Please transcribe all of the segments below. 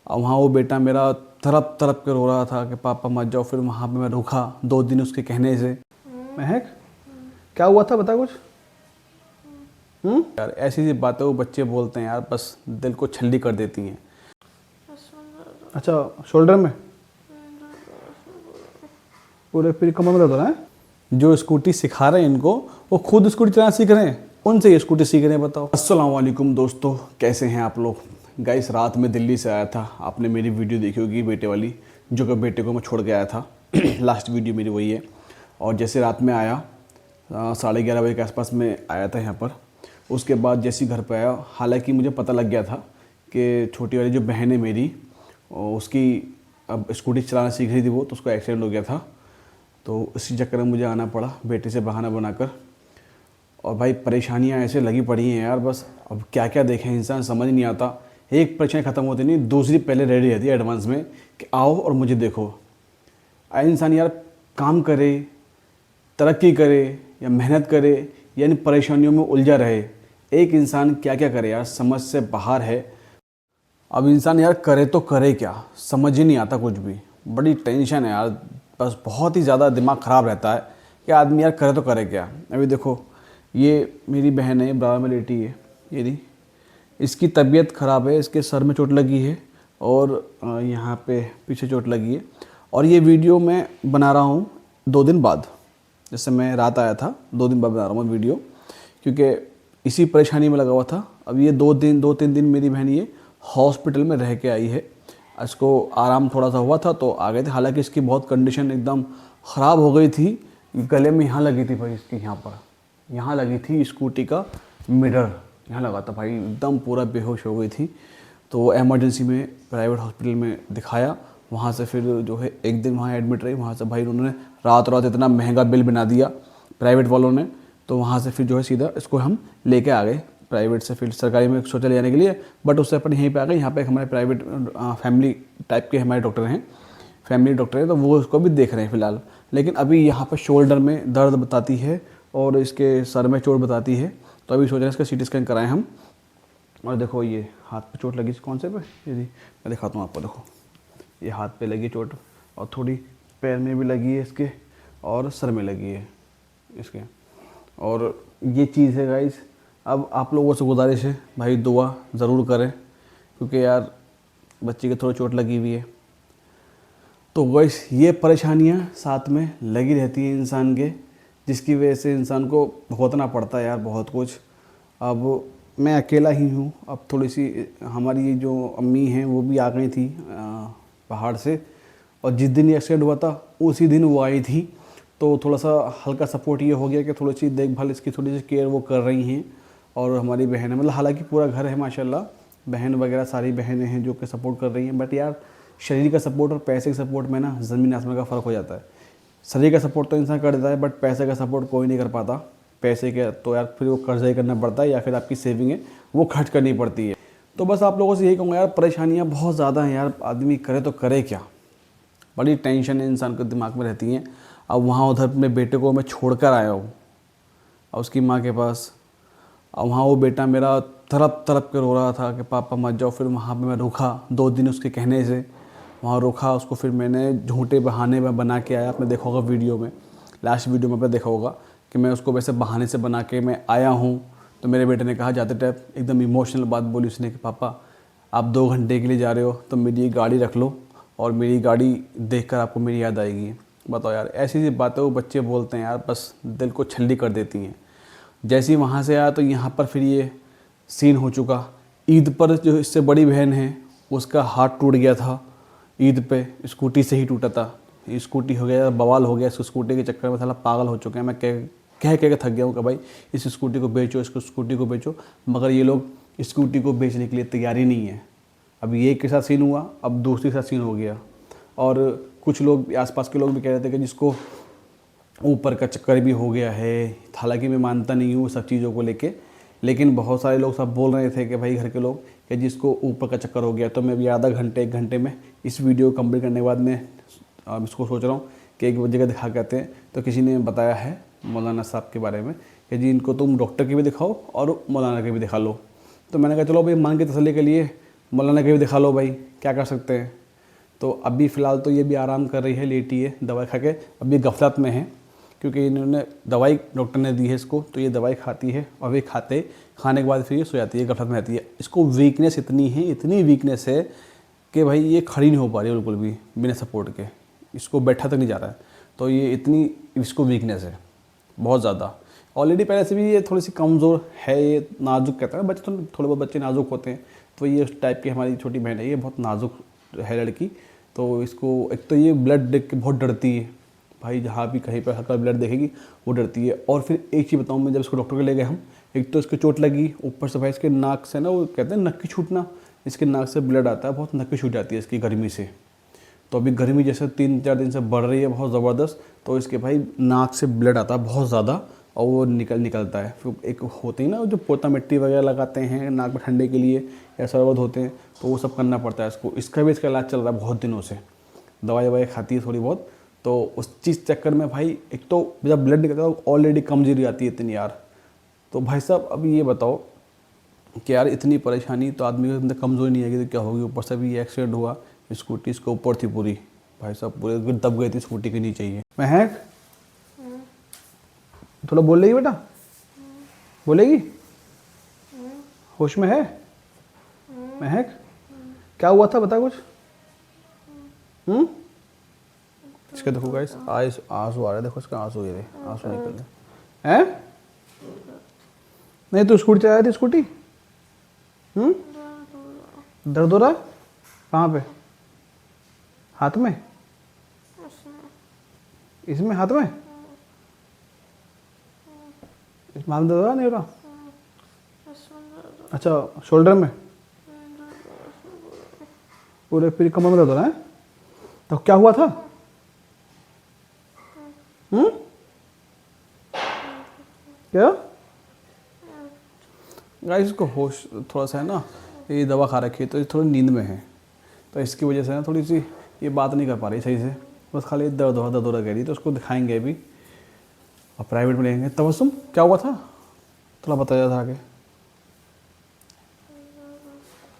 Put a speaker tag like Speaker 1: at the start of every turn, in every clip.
Speaker 1: और वहाँ वो बेटा मेरा तड़प तड़प के रो रहा था कि पापा मत जाओ। फिर वहाँ पे मैं रुका 2 दिन उसके कहने से। महक, क्या हुआ था बता कुछ? यार ऐसी सी बातें वो बच्चे बोलते हैं यार, बस दिल को छल्ली कर देती हैं। अच्छा, शोल्डर में पूरे फिर कमर में दर्द हो रहा है। जो स्कूटी सिखा रहे हैं इनको, वो खुद स्कूटी चलाना सीख रहे हैं, उनसे ये स्कूटी सीख रहे हैं। बताओ। अस्सलाम वालेकुम दोस्तों, कैसे हैं आप लोग? गाइस, रात में दिल्ली से आया था। आपने मेरी वीडियो देखी होगी बेटे वाली, जो कि बेटे को मैं छोड़ के आया था। लास्ट वीडियो मेरी वही है। और जैसे रात में आया 11:30 बजे के आसपास में आया था यहाँ पर। उसके बाद जैसे ही घर पर आया, हालांकि मुझे पता लग गया था कि छोटी वाली जो बहन है मेरी, उसकी अब स्कूटी चलाना सीख रही थी वो, तो उसको एक्सीडेंट हो गया था। तो इसी चक्कर में मुझे आना पड़ा बेटे से बहाना बनाकर। और भाई परेशानियां ऐसे लगी पड़ी हैं यार, बस अब क्या क्या देखें, इंसान समझ नहीं आता। एक परेशानी ख़त्म होती नहीं, दूसरी पहले रेडी रहती है एडवांस में कि आओ और मुझे देखो। इंसान यार काम करे, तरक्की करे या मेहनत करे, यानी परेशानियों में उलझा रहे। एक इंसान क्या क्या करे यार, समझ से बाहर है। अब इंसान यार करे तो करे क्या, समझ ही नहीं आता कुछ भी। बड़ी टेंशन है यार, बस बहुत ही ज़्यादा दिमाग ख़राब रहता है कि आदमी यार करे तो करे क्या। अभी देखो, ये मेरी बहन है, बराबर में लेटी है। ये नहीं, इसकी तबीयत ख़राब है, इसके सर में चोट लगी है और यहाँ पे पीछे चोट लगी है। और ये वीडियो मैं बना रहा हूँ 2 दिन बाद। जैसे मैं रात आया था, 2 दिन बाद बना रहा हूँ वीडियो, क्योंकि इसी परेशानी में लगा हुआ था। अब ये 2-3 दिन मेरी बहन ये हॉस्पिटल में रह के आई है। इसको आराम थोड़ा सा हुआ था तो आ गए थे। हालांकि इसकी बहुत कंडीशन एकदम ख़राब हो गई थी। गले में यहाँ लगी थी भाई, इसकी यहाँ लगी थी स्कूटी का मिरर, यहाँ लगा था भाई, एकदम पूरा बेहोश हो गई थी। तो एमरजेंसी में प्राइवेट हॉस्पिटल में दिखाया। वहाँ से फिर जो है 1 दिन वहाँ एडमिट रही। वहाँ से भाई उन्होंने रात इतना महंगा बिल बना दिया प्राइवेट वालों ने। तो वहाँ से फिर जो है सीधा इसको हम लेके आ गए प्राइवेट से, फिर सरकारी में सोचा ले जाने के लिए। बट उससे अपन यहीं पे आ गए। यहाँ पे हमारे प्राइवेट फैमिली टाइप के हमारे डॉक्टर हैं, फैमिली डॉक्टर हैं, तो वो उसको भी देख रहे हैं फ़िलहाल। लेकिन अभी यहाँ पे शोल्डर में दर्द बताती है और इसके सर में चोट बताती है। तो अभी सोच रहे हैं इसका CT स्कैन कराएं हम। और देखो ये हाथ पे चोट लगी, कौन से पे, ये मैं दिखाता हूँ आपको। देखो ये हाथ पे लगी चोट और थोड़ी पैर में भी लगी है इसके, और सर में लगी है इसके। और ये चीज़ है गाइस। अब आप लोगों से गुजारिश है भाई, दुआ ज़रूर करें, क्योंकि यार बच्चे की थोड़ी चोट लगी हुई है। तो गाइस ये परेशानियां साथ में लगी रहती हैं इंसान के, जिसकी वजह से इंसान को भुगतना पड़ता है यार बहुत कुछ। अब मैं अकेला ही हूँ। अब थोड़ी सी हमारी जो अम्मी हैं वो भी आ गई थी पहाड़ से, और जिस दिन ये एक्सीडेंट हुआ था उसी दिन वो आई थी। तो थोड़ा सा हल्का सपोर्ट ये हो गया कि थोड़ी सी देखभाल इसकी, थोड़ी सी केयर वो कर रही हैं। और हमारी बहन है, मतलब हालांकि पूरा घर है माशाल्लाह, बहन वगैरह सारी बहनें हैं जो कि सपोर्ट कर रही हैं। बट यार शरीर का सपोर्ट और पैसे के सपोर्ट में ना ज़मीन आसमान का फ़र्क हो जाता है। शरीर का सपोर्ट तो इंसान कर देता है, बट पैसे का सपोर्ट कोई नहीं कर पाता। पैसे के तो यार फिर वो कर्जा ही करना पड़ता है, या फिर आपकी सेविंग है वो खर्च करनी पड़ती है। तो बस आप लोगों से यही कहूँगा यार, परेशानियाँ बहुत ज़्यादा हैं यार, आदमी करे तो करे क्या। बड़ी टेंशन है इंसान के दिमाग में रहती हैं। अब वहाँ उधर अपने बेटे को मैं छोड़ कर आया हूँ और उसकी माँ के पास। और वहाँ वो बेटा मेरा तड़प तड़प के रो रहा था कि पापा मत जाओ। फिर वहाँ पे मैं रुका 2 दिन उसके कहने से, वहाँ रुका उसको। फिर मैंने झूठे बहाने में बना के आया। आपने देखा होगा वीडियो में, लास्ट वीडियो में आपने देखा होगा कि मैं उसको वैसे बहाने से बना के मैं आया हूँ। तो मेरे बेटे ने कहा जाते टाइप एकदम इमोशनल बात बोली उसने कि पापा आप 2 घंटे के लिए जा रहे हो तो मेरी गाड़ी रख लो, और मेरी गाड़ी देखकर आपको मेरी याद आएगी। बताओ यार, ऐसी सी बातें वो बच्चे बोलते हैं यार, बस दिल को छल्ली कर देती हैं। जैसे ही वहाँ से आया तो यहाँ पर फिर ये सीन हो चुका। ईद पर जो इससे बड़ी बहन है उसका हाथ टूट गया था ईद पे, स्कूटी से ही टूटा था। स्कूटी हो गया बवाल हो गया, इस स्कूटी के चक्कर में साला पागल हो चुके हैं। मैं कह के थक गया हूँ कि भाई इस स्कूटी को बेचो, इसको स्कूटी को बेचो, मगर ये लोग स्कूटी को बेचने के लिए तैयार ही नहीं है। अब ये एक के साथ सीन हुआ, अब दूसरे के साथ सीन हो गया। और कुछ लोग आसपास के लोग भी कह रहे थे कि जिसको ऊपर का चक्कर भी हो गया है। हालांकि मैं मानता नहीं हूँ सब चीज़ों को लेके, लेकिन बहुत सारे लोग सब बोल रहे थे कि भाई घर के लोग कि जिसको ऊपर का चक्कर हो गया। तो मैं भी आधा घंटे 1 घंटे में इस वीडियो को कंप्लीट करने के बाद मैं इसको सोच रहा हूँ कि एक जगह दिखा के आते हैं। तो किसी ने बताया है मौलाना साहब के बारे में कि जी इनको तुम डॉक्टर की भी दिखाओ और मौलाना के भी दिखा लो। तो मैंने कहा चलो भाई मान की तसल्ली के लिए मौलाना के भी दिखा लो भाई, क्या कर सकते हैं। तो अभी फ़िलहाल तो ये भी आराम कर रही है, लेटी है दवाई खा के। अभी गफलत में है क्योंकि इन्होंने दवाई डॉक्टर ने दी है इसको, तो ये दवाई खाती है और वे खाने के बाद फिर ये सो जाती है, गफलत में रहती है। इसको वीकनेस इतनी है, इतनी वीकनेस है कि भाई ये खड़ी नहीं हो पा रही है बिल्कुल भी बिना सपोर्ट के, इसको बैठा तक नहीं जा रहा है। तो ये इतनी इसको वीकनेस है बहुत ज़्यादा। ऑलरेडी पहले से भी ये थोड़ी सी कमज़ोर है, ये नाजुक कहते हैं बच्चे, तो थोड़े बहुत बच्चे नाजुक होते हैं, तो ये उस टाइप की हमारी छोटी बहन है, ये बहुत नाजुक है लड़की। तो इसको एक तो ये ब्लड देख के बहुत डरती है भाई, जहाँ भी कहीं पर हल्का ब्लड देखेगी वो डरती है। और फिर एक चीज़ बताऊँ मैं, जब इसको डॉक्टर के ले गए हम, एक तो इसको चोट लगी, ऊपर से भाई इसके नाक से ना, वो कहते हैं नक्की छूटना, इसके नाक से ब्लड आता है, बहुत नक्की छूट जाती है इसकी गर्मी से। तो अभी गर्मी जैसे 3-4 दिन से बढ़ रही है बहुत ज़बरदस्त, तो इसके भाई नाक से ब्लड आता है बहुत ज़्यादा और वो निकलता है। फिर एक होते हैं ना जो पोता मिट्टी वगैरह लगाते हैं नाक में ठंडे के लिए या शरबत होते हैं, तो वो सब करना पड़ता है इसको। इसका भी इसका इलाज चल रहा है बहुत दिनों से, दवाई खाती है थोड़ी बहुत। तो उस चीज़ चक्कर में भाई एक तो जब ब्लड निकलता है ऑलरेडी कमजोरी आती है इतनी यार। तो भाई साहब अब ये बताओ कि यार इतनी परेशानी, तो आदमी को अंदर कमज़ोरी नहीं आएगी तो क्या होगी। ऊपर से भी ये एक्सीडेंट हुआ, स्कूटी इसके ऊपर थी पूरी, भाई साहब पूरे दब गई थी स्कूटी के नीचे ही। महक थोड़ा बोल लेगी बेटा, बोलेगी, होश में है महक? क्या हुआ था बता कुछ। इसके देखो गाइस आंसू आ रहे, देखो इसका आंसू, ये आंसू निकल रहे हैं। नहीं तो स्कूटी चला रही थी, स्कूटी दर्द हो रहा है कहाँ पे? हाथ में? इसमें हाथ में? इस माल दर्द हो रहा नहीं हो रहा? अच्छा शोल्डर में, पूरे पूरी कमर में दर्द हो रहा है। तो क्या हुआ था? क्या गाइस, इसको होश थोड़ा सा है ना, ये दवा खा रखी है तो ये थोड़ी नींद में है, तो इसकी वजह से ना थोड़ी सी ये बात नहीं कर पा रही सही से, बस खाली दर्द हो रहा कह रही। तो उसको दिखाएंगे अभी और प्राइवेट में लेंगे। तबस्सुम क्या हुआ था थोड़ा बताया था आगे,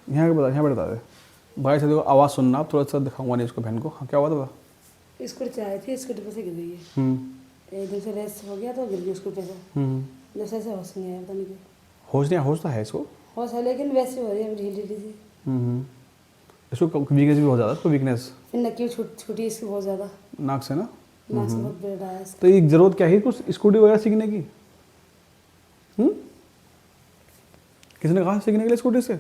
Speaker 1: यहाँ बता दे भाई से। देखो आवाज़ सुनना, आप थोड़ा सा दिखाऊंगा नहीं उसको बहन को। हाँ क्या हुआ था बता।
Speaker 2: स्कूटी चलाई थी, स्कूटी पे से गिर गई है। एक दिन से रेस हो गया तो गिर गई स्कूटी पे से। जैसे ऐसे होश नहीं आया, पता नहीं क्यों।
Speaker 1: होश तो है इसको,
Speaker 2: होश है लेकिन वैसे हो रही है ढीली ढीली सी।
Speaker 1: इसको वीकनेस भी बहुत ज़्यादा, इसको वीकनेस
Speaker 2: फिर नक्की छूटी इसकी बहुत ज़्यादा,
Speaker 1: नाक से ना।
Speaker 2: नाक से बहुत ब्लड आया इसका।
Speaker 1: तो ये ज़रूरत क्या है कुछ स्कूटी वगैरह सीखने की? किसी ने कहा सीखने के लिए स्कूटी से?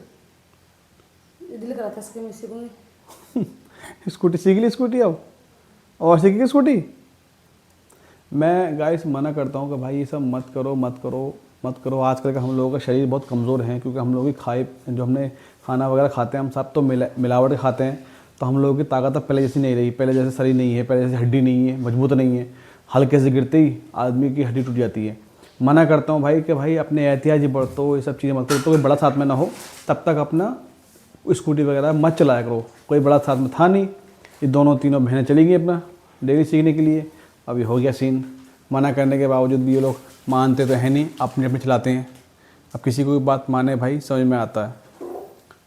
Speaker 2: दिल करा था इसके, मैं सीखूंगी।
Speaker 1: स्कूटी सीख ली, स्कूटी अब और सीखेगी स्कूटी। मैं गाइस मना करता हूँ कि भाई ये सब मत करो मत करो मत करो। आजकल का हम लोगों का शरीर बहुत कमज़ोर है, क्योंकि हम लोग जो हमने खाना वगैरह खाते हैं हम सब तो मिलावट खाते हैं, तो हम लोगों की ताकत अब पहले जैसी नहीं रही। पहले जैसे शरीर नहीं है, पहले जैसे हड्डी नहीं है, मजबूत नहीं है, हल्के से गिरते ही आदमी की हड्डी टूट जाती है। मना करता हूँ भाई कि भाई अपने एहतियात बरतो, ये सब चीज़ें मत करो। तो कोई बड़ा साथ में ना हो तब तक अपना स्कूटी वगैरह मत चलाया करो। कोई बड़ा साथ में था नहीं, ये दोनों तीनों बहनें चली गई अपना डेली सीखने के लिए। अभी हो गया सीन, मना करने के बावजूद भी ये लोग मानते तो हैं नहीं, अपने अपने चलाते हैं। अब किसी को भी बात माने भाई समझ में आता है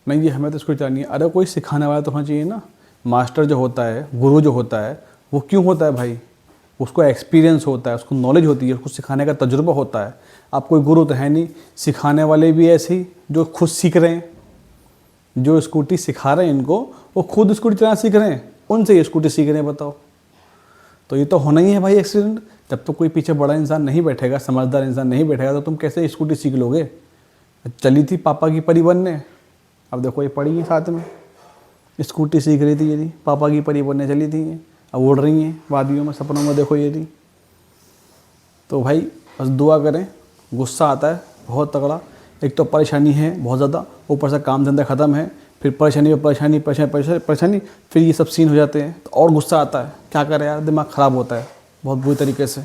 Speaker 1: नहीं, ये हमें तो स्कूटी चलानी है। अरे कोई सिखाने वाला तो होना चाहिए ना। मास्टर जो होता है, गुरु जो होता है, वो क्यों होता है भाई? उसको एक्सपीरियंस होता है, उसको नॉलेज होती है, उसको सिखाने का तजुर्बा होता है। अब कोई गुरु तो है नहीं, सिखाने वाले भी ऐसे ही जो खुद सीख रहे हैं, जो स्कूटी सिखा रहे हैं इनको, वो खुद स्कूटी चलाना सीख रहे हैं, उनसे ये स्कूटी सीख रहे हैं। बताओ, तो ये तो होना ही है भाई एक्सीडेंट। जब तो कोई पीछे बड़ा इंसान नहीं बैठेगा, समझदार इंसान नहीं बैठेगा, तो तुम कैसे स्कूटी सीख लोगे? चली थी पापा की परी बनने, अब देखो ये पड़ी है साथ में, स्कूटी सीख रही थी ये, पापा की परी बनने चली थी, अब उड़ रही हैं वादियों में, सपनों में, देखो ये थी। तो भाई बस दुआ करें। गुस्सा आता है बहुत तगड़ा, एक तो परेशानी है बहुत ज़्यादा, ऊपर से काम धंधा ख़त्म है, फिर परेशानी पे परेशानी परेशानी परेशानी परेशानी, फिर ये सब सीन हो जाते हैं तो और गुस्सा आता है। क्या करे यार, दिमाग ख़राब होता है बहुत बुरी तरीके से।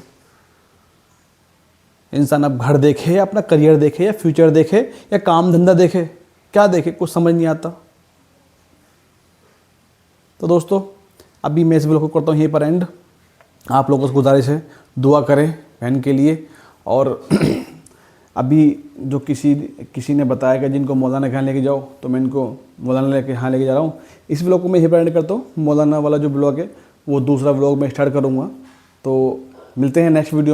Speaker 1: इंसान अब घर देखे या अपना करियर देखे या फ्यूचर देखे या काम धंधा देखे, क्या देखे, कुछ समझ नहीं आता। तो दोस्तों अभी मैं इस वीडियो को करता हूँ यहीं पर एंड। आप लोगों से गुजारिश है दुआ करें बहन के लिए, और अभी जो किसी ने बताया कि जिनको मौलाना के यहाँ लेके जाओ, तो मैं इनको मौलाना के यहाँ लेके जा रहा हूँ। इस ब्लॉग को मैं यहीं पर एंड करता हूँ। मौलाना वाला जो ब्लॉग है वो दूसरा ब्लॉग मैं स्टार्ट करूँगा। तो मिलते हैं नेक्स्ट वीडियो में।